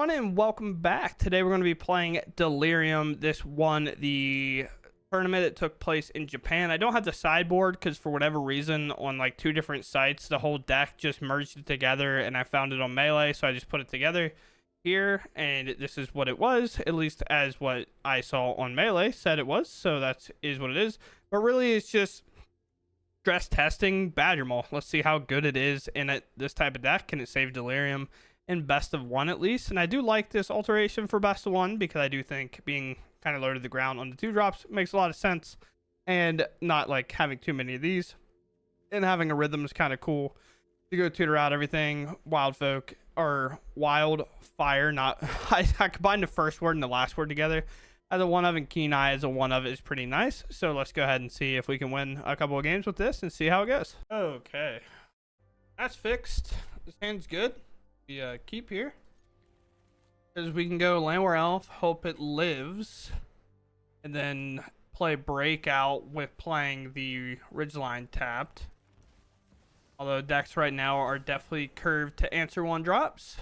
everyone, and welcome back. Today we're going to be playing Delirium. This won the tournament. It took place in Japan. I don't have the sideboard because for whatever reason on like two different sites the whole deck just merged it together, and I found it on Melee, so I just put it together here, and this is what it was, at least as what I saw on Melee said it was, so that is what it is. But really it's just stress testing Badgermole. Let's see how good it is in this type of deck. Can it save Delirium in best of one at least? And I do like this alteration for best of one because I do think being kind of low to the ground on the 2-drops makes a lot of sense, and not like having too many of these, and having a rhythm is kind of cool. You go tutor out everything wild folk or wildfire, not I combined the first word and the last word together as a one of, and keen eye as a one of is pretty nice. So let's go ahead and see if we can win a couple of games with this and see how it goes. Okay, that's fixed. This hand's good. We keep here because we can go Landware Elf, hope it lives, and then play Breakout with playing the Ridgeline tapped. Although decks right now are definitely curved to answer 1-drops,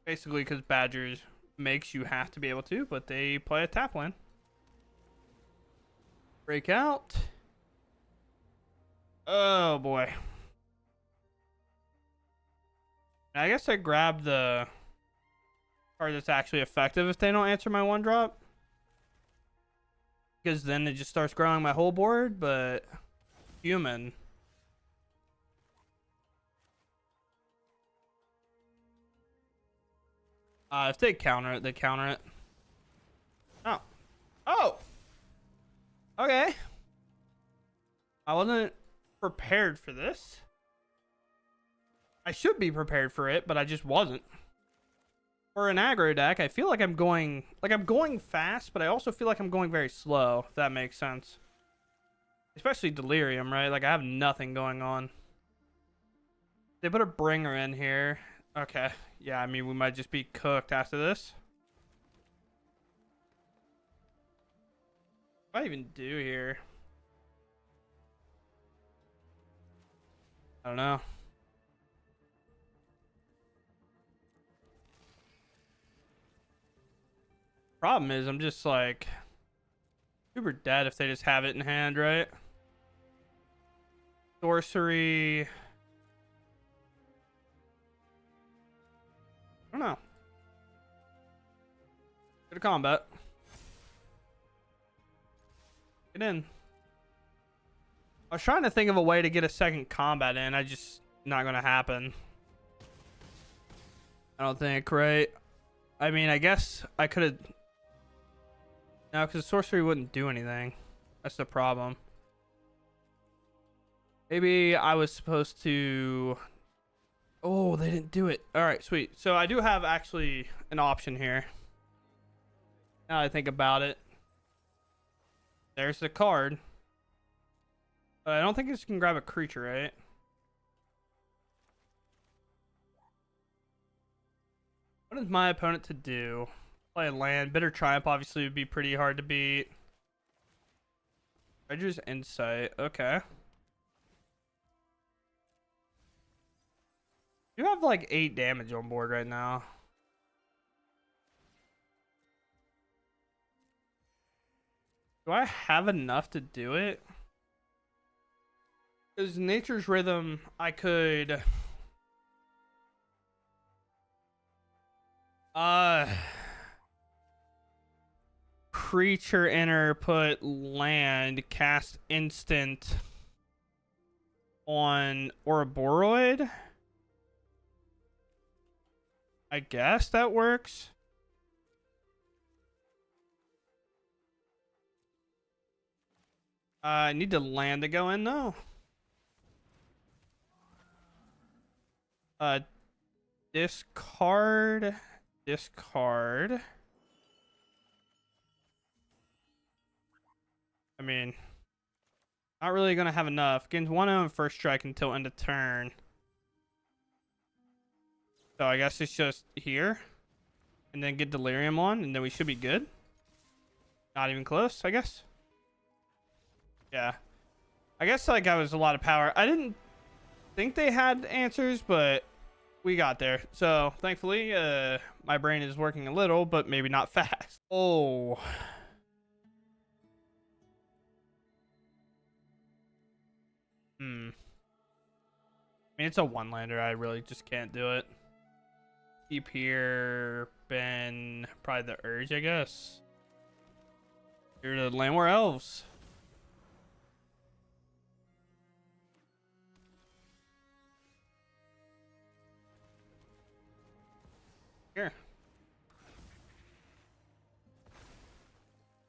basically because Badgers makes you have to be able to, but they play a tap land. Breakout. Oh boy. I guess I grab the card that's actually effective if they don't answer my 1-drop, because then it just starts growing my whole board. But human. If they counter it, they counter it. Oh. Oh! Okay. I wasn't prepared for this. I should be prepared for it, but I just wasn't. For an aggro deck, I feel like I'm going fast, but I also feel like I'm going very slow, if that makes sense. Especially Delirium, right? Like I have nothing going on. They put a bringer in here. Okay. Yeah, I mean, we might just be cooked after this. What do I even do here? I don't know. Problem is, I'm just like super dead if they just have it in hand, right? Sorcery. I don't know. Go to combat. Get in. I was trying to think of a way to get a second combat in. I just not gonna happen. I don't think, right? I mean, I guess I could have. No, because sorcery wouldn't do anything. That's the problem. Maybe I was supposed to. Oh, they didn't do it. All right, sweet. So I do have actually an option here. Now I think about it. There's the card. But I don't think this can grab a creature, right? What is my opponent to do? Play a land. Bitter Triumph obviously would be pretty hard to beat. Treasure's Insight. Okay. You have like 8 damage on board right now. Do I have enough to do it? Because Nature's Rhythm, I could... Creature enter, put land, cast instant on Ouroboros. I guess that works. I need the land to go in though. Discard. I mean, not really gonna have enough. Gains 1/0 and first strike until end of turn. So I guess it's just here, and then get Delirium on, and then we should be good. Not even close, I guess. Yeah, I guess like I was a lot of power. I didn't think they had answers, but we got there. So thankfully, my brain is working a little, but maybe not fast. Oh. I mean, it's a one-lander. I really just can't do it. Keep here, Ben. Probably the Urge, I guess. Here to the Landwar Elves. Here.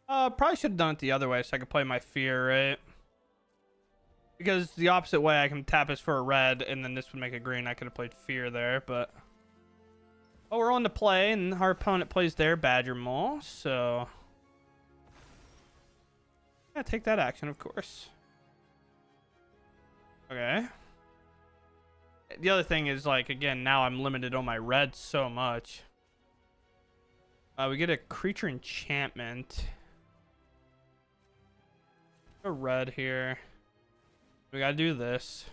Probably should have done it the other way so I could play my Fear, right? Because the opposite way, I can tap this for a red, and then this would make a green. I could have played Fear there, but... Oh, we're on to play, and our opponent plays their Badgermole, so... Yeah, take that action, of course. Okay. The other thing is, like, again, now I'm limited on my red so much. We get a creature enchantment. A red here. We gotta do this.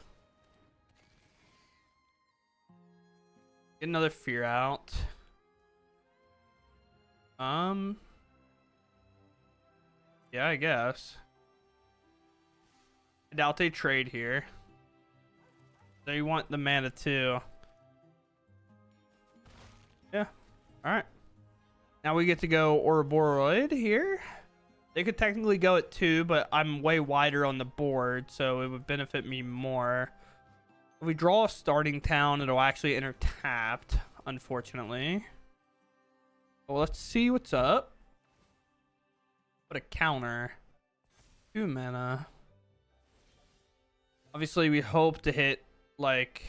Get another Fear out. Yeah, I guess. I doubt they trade here. They want the mana too. Yeah. Alright. Now we get to go Ouroboros here. They could technically go at 2, but I'm way wider on the board, so it would benefit me more. If we draw a starting town, it'll actually enter tapped, unfortunately. Well, let's see what's up. Put a counter. 2 mana. Obviously, we hope to hit, like,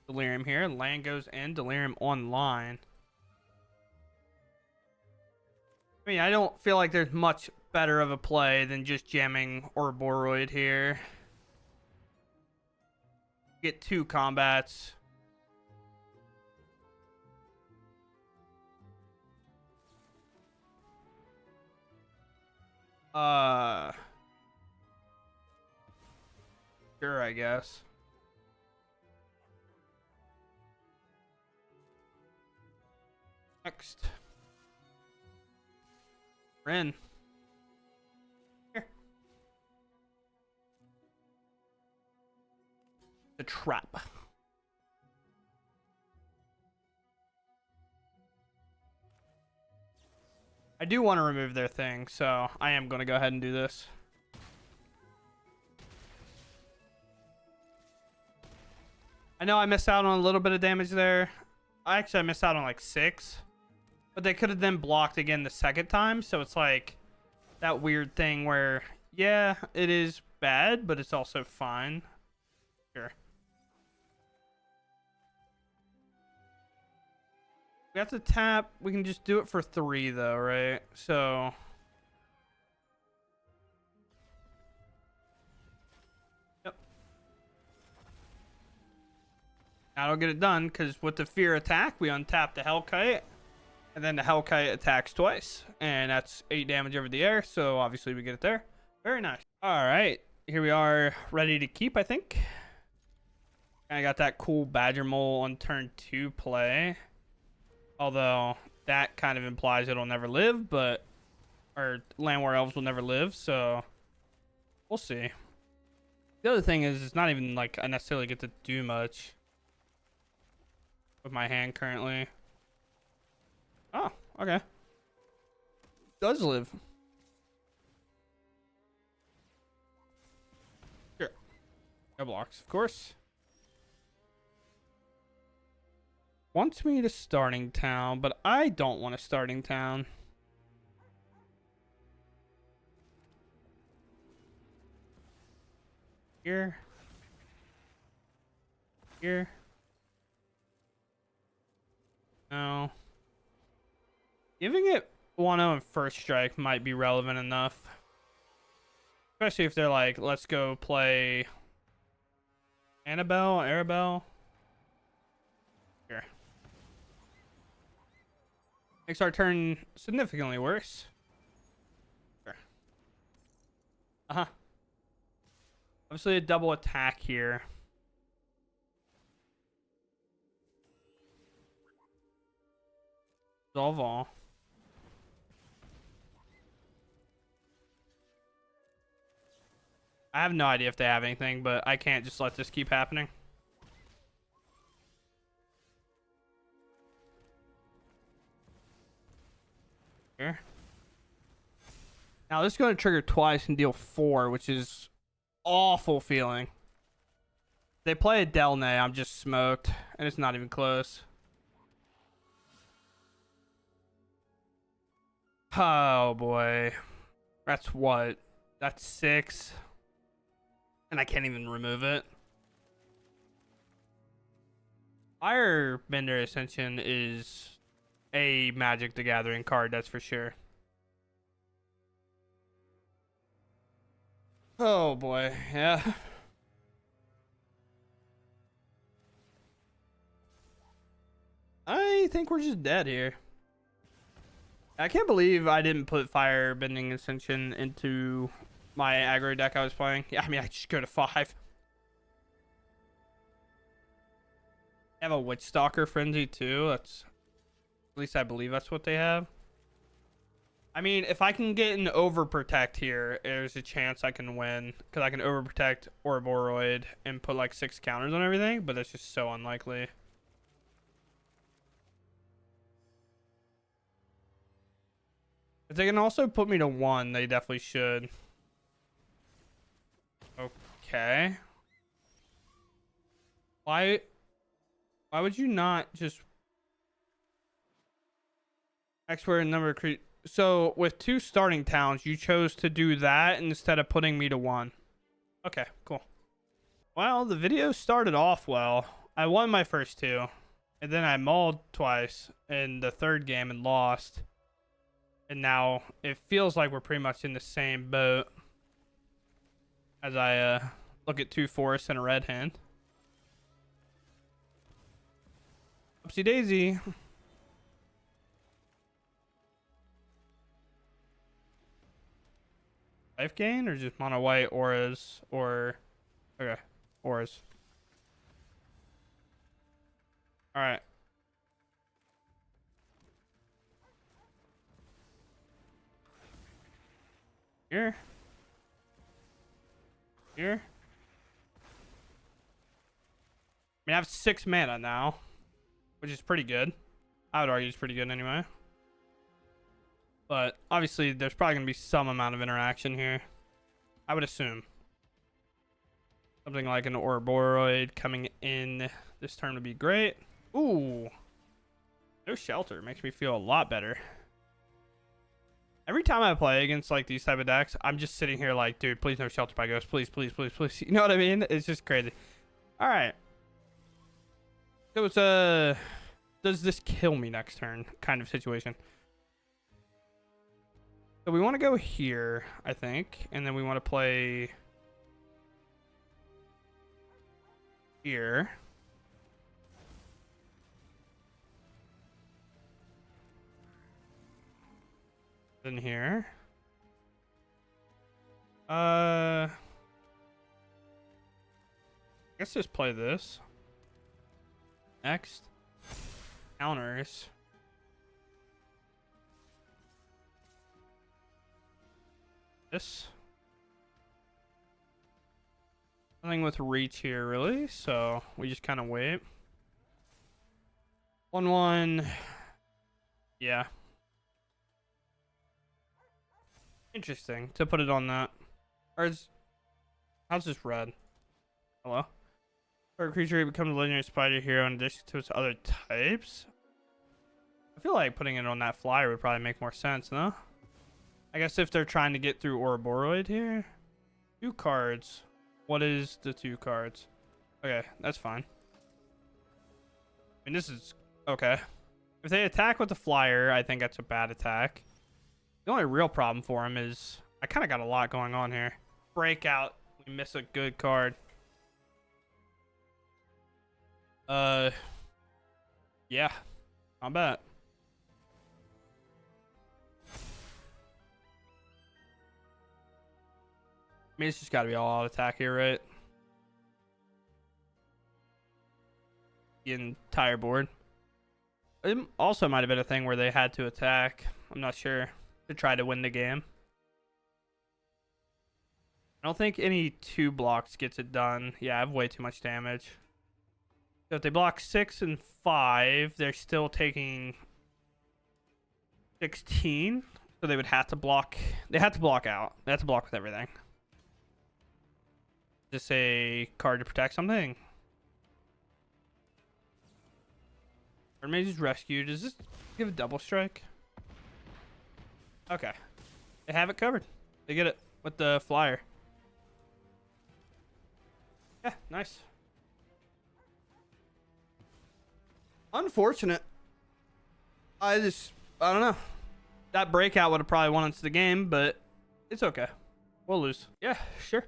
Delirium here. Land goes in, Delirium online. I mean, I don't feel like there's much better of a play than just jamming Ouroboros here. Get 2 combats. Sure, I guess. Next. Ren. Here. The trap. I do want to remove their thing, so I am going to go ahead and do this. I know I missed out on a little bit of damage there. I missed out on like 6. But they could have then blocked again the second time, so it's like that weird thing where, yeah, it is bad, but it's also fine. Sure. We have to tap. We can just do it for 3, though, right? So... Yep. I don't get it done, because with the Fear attack, we untap the Hellkite. And then the Hellkite attacks twice. And that's 8 damage over the air, so obviously we get it there. Very nice. Alright, here we are, ready to keep, I think. I got that cool Badgermole on turn 2 play. Although, that kind of implies it'll never live, but... Or Landwar Elves will never live, so... We'll see. The other thing is, it's not even like I necessarily get to do much with my hand currently. Oh, okay. Does live. Sure. No blocks, of course. Wants me to starting town, but I don't want a starting town. Here. Here. No. Giving it 1-0 and first strike might be relevant enough. Especially if they're like, let's go play Arabelle. Here. Makes our turn significantly worse. Sure. Uh-huh. Obviously a double attack here. Resolve all. I have no idea if they have anything, but I can't just let this keep happening. Here. Now this is going to trigger twice and deal 4, which is awful feeling. They play a Delnay, I'm just smoked, and it's not even close. Oh boy. That's what? That's 6. And I can't even remove it. Firebender Ascension is a Magic the Gathering card, that's for sure. Oh boy, yeah. I think we're just dead here. I can't believe I didn't put Firebending Ascension into my aggro deck I was playing. Yeah, I mean, I just go to 5. I have a Witchstalker Frenzy too. That's, at least I believe that's what they have. I mean, if I can get an Overprotect here, there's a chance I can win. Because I can Overprotect Ouroboros and put like 6 counters on everything. But that's just so unlikely. If they can also put me to 1, they definitely should. Okay. Why would you not just export a number of so with 2 starting towns, you chose to do that instead of putting me to 1. Okay, cool. Well, the video started off well. I won my first 2, and then I mauled twice in the 3rd game and lost. And now it feels like we're pretty much in the same boat as I look at 2 forests and a red hand. Oopsie daisy. Life gain or just mono white auras or okay, auras. All right. Here. Here. I mean, I have 6 mana now, which is pretty good. I would argue it's pretty good anyway. But obviously, there's probably going to be some amount of interaction here. I would assume. Something like an Ouroboros coming in this turn would be great. Ooh. No shelter. Makes me feel a lot better. Every time I play against like these type of decks, I'm just sitting here like, dude, please no shelter by ghost. Please, please, please, please. You know what I mean? It's just crazy. All right. So it's a... does this kill me next turn kind of situation. So we want to go here, I think. And then we want to play here. Then here. I guess just play this. Next. Counters. This. Nothing with reach here, really. So we just kind of wait. 1/1. Yeah. Interesting to put it on that. Or is... how's this red? Hello? Or creature becomes a legendary spider hero in addition to its other types? I feel like putting it on that flyer would probably make more sense, no? I guess if they're trying to get through Ouroboros here. 2 cards. What is the 2 cards? Okay, that's fine. I mean, this is... okay. If they attack with the flyer, I think that's a bad attack. The only real problem for him is... I kind of got a lot going on here. Breakout. We miss a good card. Yeah. Not bad. I mean, it's just got to be all out attack here, right? The entire board. It also might have been a thing where they had to attack. I'm not sure, to try to win the game. I don't think any 2 blocks gets it done. Yeah, I have way too much damage. So if they block 6 and 5, they're still taking 16. So they would have to block. They have to block out. They have to block with everything. Just a card to protect something. Or maybe just rescue. Does this give a double strike? Okay. They have it covered. They get it with the flyer. Yeah, nice. Unfortunate. I don't know. That breakout would have probably won us the game, but it's okay. We'll lose. Yeah, sure.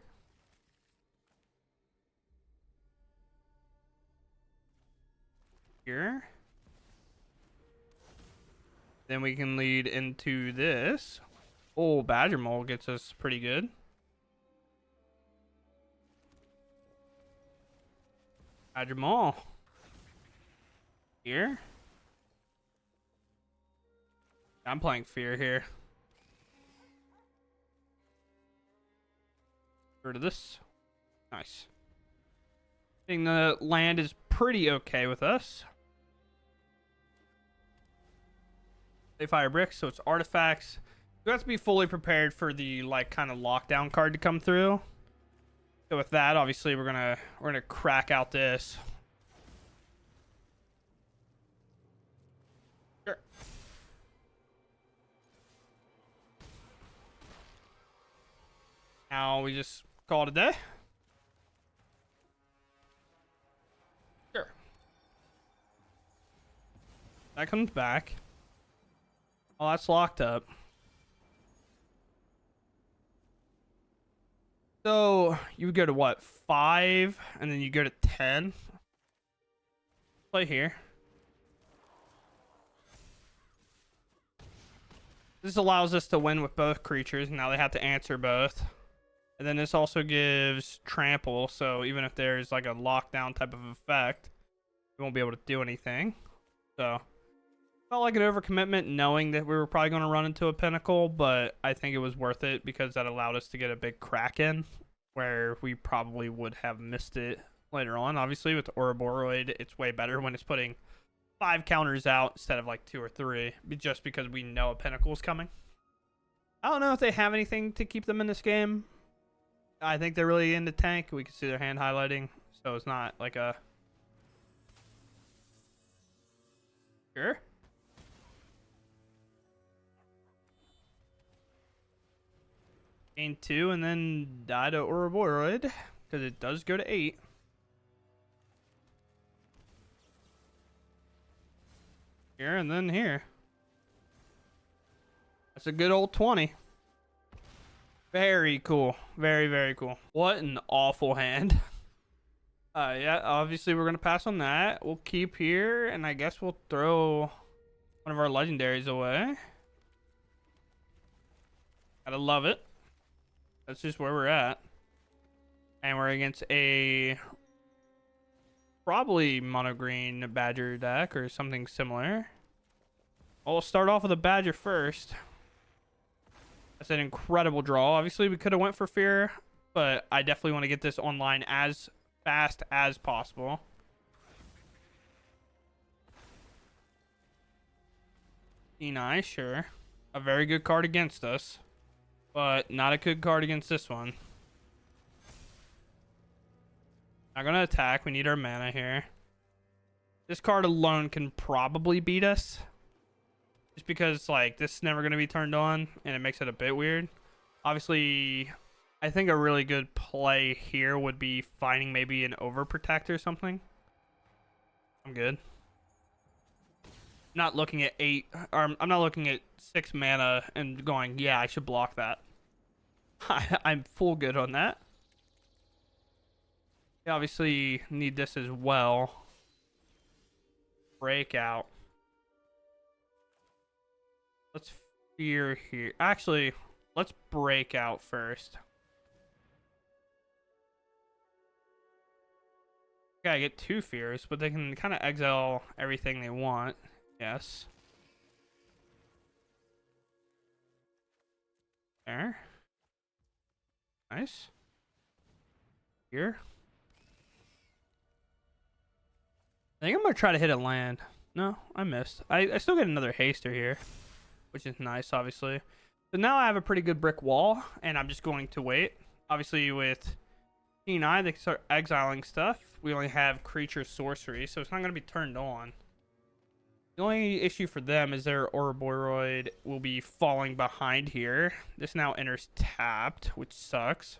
Here. Then we can lead into this. Oh, Badgermole gets us pretty good. Badgermole. Here. I'm playing Fear here. Rid of this. Nice. I think the land is pretty okay with us. They fire bricks, so it's artifacts. You have to be fully prepared for the like kind of lockdown card to come through. So with that, obviously we're gonna crack out this. Sure. Now we just call it a day. Sure. That comes back. Oh, that's locked up. So you would go to what, 5, and then you go to 10. Play here. This allows us to win with both creatures. Now they have to answer both. And then this also gives trample, so even if there's like a lockdown type of effect, we won't be able to do anything. So felt like an overcommitment knowing that we were probably going to run into a pinnacle, but I think it was worth it because that allowed us to get a big crack in where we probably would have missed it later on. Obviously with Ouroboros, it's way better when it's putting 5 counters out instead of like 2 or 3, just because we know a pinnacle is coming. I don't know if they have anything to keep them in this game. I think they're really into tank. We can see their hand highlighting, so it's not like a... Sure. Gain 2 and then die to Ouroboros because it does go to 8. Here and then here. That's a good old 20. Very cool. Very, very cool. What an awful hand. Yeah, obviously we're going to pass on that. We'll keep here, and I guess we'll throw one of our legendaries away. Gotta love it. That's just where we're at. And we're against a probably mono green Badger deck or something similar. Well, we'll start off with a Badger first. That's an incredible draw. Obviously, we could have went for Fear, but I definitely want to get this online as fast as possible. E9, sure. A very good card against us, but not a good card against this one. Not going to attack. We need our mana here. This card alone can probably beat us. Just because, like, this is never going to be turned on, and it makes it a bit weird. Obviously, I think a really good play here would be finding maybe an Overprotect or something. I'm good. Not looking at 8, or I'm not looking at 6 mana and going, yeah, I should block that. I'm full good on that. We obviously need this as well. Breakout. Let's Fear here. Actually, let's break out first. Okay, I get 2 Fears, but they can kind of exile everything they want Yes. There. Nice. Here. I think I'm gonna try to hit a land. No, I missed. I still get another haster here, which is nice, obviously. So now I have a pretty good brick wall, and I'm just going to wait. Obviously, with T9, they can start exiling stuff. We only have creature sorcery, so it's not going to be turned on. The only issue for them is their Ouroboros will be falling behind here. This now enters tapped, which sucks.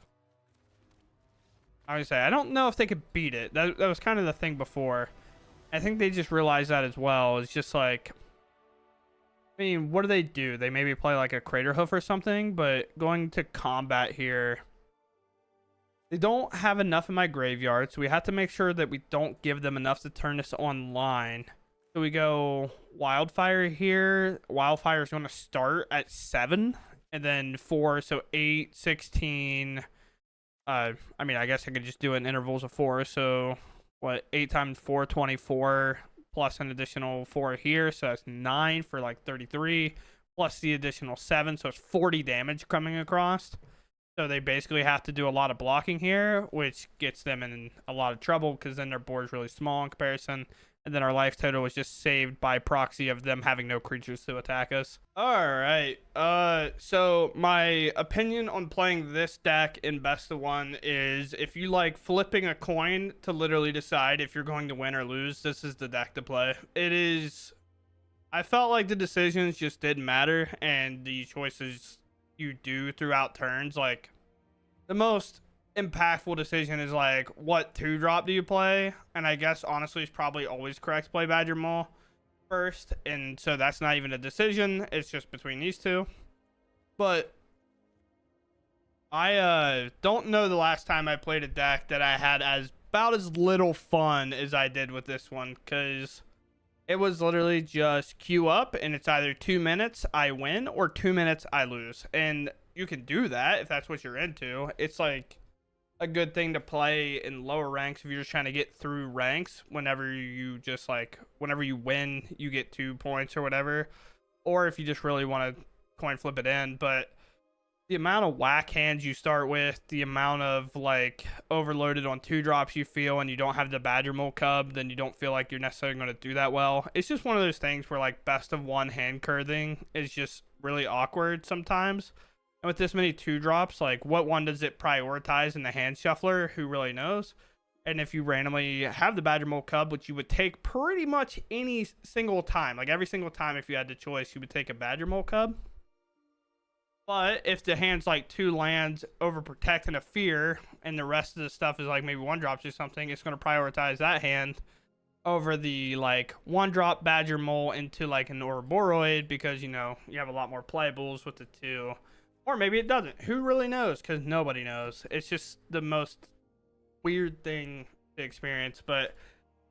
I would say, I don't know if they could beat it. That was kind of the thing before. I think they just realized that as well. It's just like, I mean, what do? They maybe play like a Crater Hoof or something, but going to combat here, they don't have enough in my graveyard, so we have to make sure that we don't give them enough to turn this online. So we go Wildfire here. Wildfire is going to start at 7, and then 4, so 8, 16. I mean, I guess I could just do it in intervals of 4, so what, 8 times 4, 24, plus an additional 4 here, so that's 9 for like 33, plus the additional 7, so it's 40 damage coming across. So they basically have to do a lot of blocking here, which gets them in a lot of trouble because then their board is really small in comparison. And then our life total was just saved by proxy of them having no creatures to attack us. All right. So my opinion on playing this deck in best of 1 is if you like flipping a coin to literally decide if you're going to win or lose, this is the deck to play. It is. I felt like the decisions just didn't matter, and the choices you do throughout turns, like the most impactful decision is like what 2-drop do you play, and I guess honestly it's probably always correct to play Badgermole first, and so that's not even a decision, it's just between these two. But I don't know the last time I played a deck that I had about as little fun as I did with this one, because it was literally just queue up and it's either 2 minutes I win or 2 minutes I lose. And you can do that if that's what you're into. It's like a good thing to play in lower ranks if you're just trying to get through ranks. Whenever you just like, whenever you win, you get 2 points or whatever. Or if you just really want to coin flip it in. But the amount of whack hands you start with, the amount of like overloaded on 2-drops you feel, and you don't have the Badgermole Cub, then you don't feel like you're necessarily going to do that well. It's just one of those things where like best of 1 hand curving is just really awkward sometimes. And with this many 2-drops, like what one does it prioritize in the hand shuffler? Who really knows? And if you randomly have the Badgermole Cub, which you would take pretty much any single time, like every single time if you had the choice, you would take a Badgermole Cub. But if the hand's like 2 lands, Overprotect, and a Fear, and the rest of the stuff is like maybe 1-drops or something, it's going to prioritize that hand over the like 1-drop Badgermole into like an Ouroboros, because you know you have a lot more playables with the 2. Or maybe it doesn't. Who really knows? Because nobody knows. It's just the most weird thing to experience. But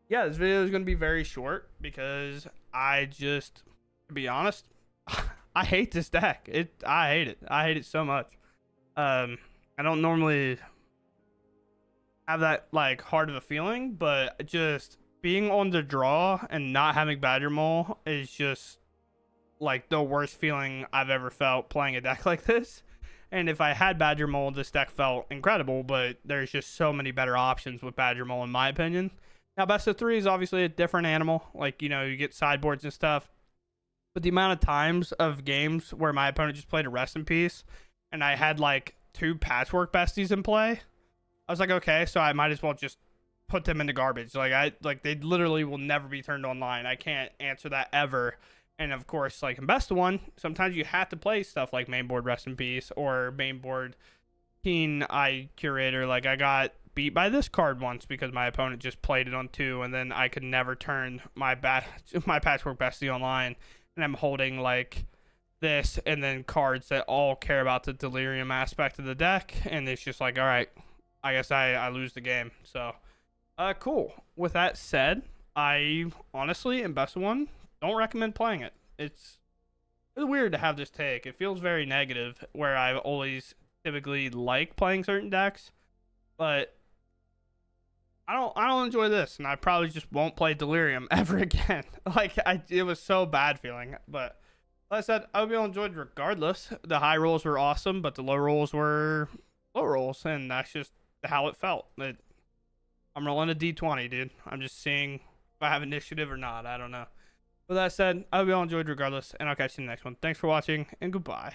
yeah, this video is going to be very short because I just, to be honest, I hate this deck. I hate it. I hate it so much. I don't normally have that like hard of a feeling, but just being on the draw and not having Badgermole is just like the worst feeling I've ever felt playing a deck like this. And if I had Badgermole, this deck felt incredible, but there's just so many better options with Badgermole in my opinion. Now, best of 3 is obviously a different animal. Like, you know, you get sideboards and stuff. But the amount of times of games where my opponent just played a Rest in Peace and I had like 2 Patchwork Besties in play, I was like, okay, so I might as well just put them into garbage. Like they literally will never be turned online. I can't answer that ever. And of course, like in best of 1, sometimes you have to play stuff like mainboard Rest in Peace or mainboard Keen Eye Curator. Like I got beat by this card once because my opponent just played it on 2, and then I could never turn my Patchwork Bestie online. And I'm holding like this and then cards that all care about the Delirium aspect of the deck, and it's just like, all right, I guess I lose the game. So cool. With that said, I honestly in best of 1 don't recommend playing it. It's weird to have this take. It feels very negative, where I've always typically like playing certain decks, but I don't enjoy this, and I probably just won't play Delirium ever again. Like it was so bad feeling. But like I said, I hope you all enjoyed regardless. The high rolls were awesome, but the low rolls were low rolls, and that's just how it felt. I'm rolling a D20, dude. I'm just seeing if I have initiative or not. I don't know. With that said, I hope you all enjoyed regardless, and I'll catch you in the next one. Thanks for watching, and goodbye.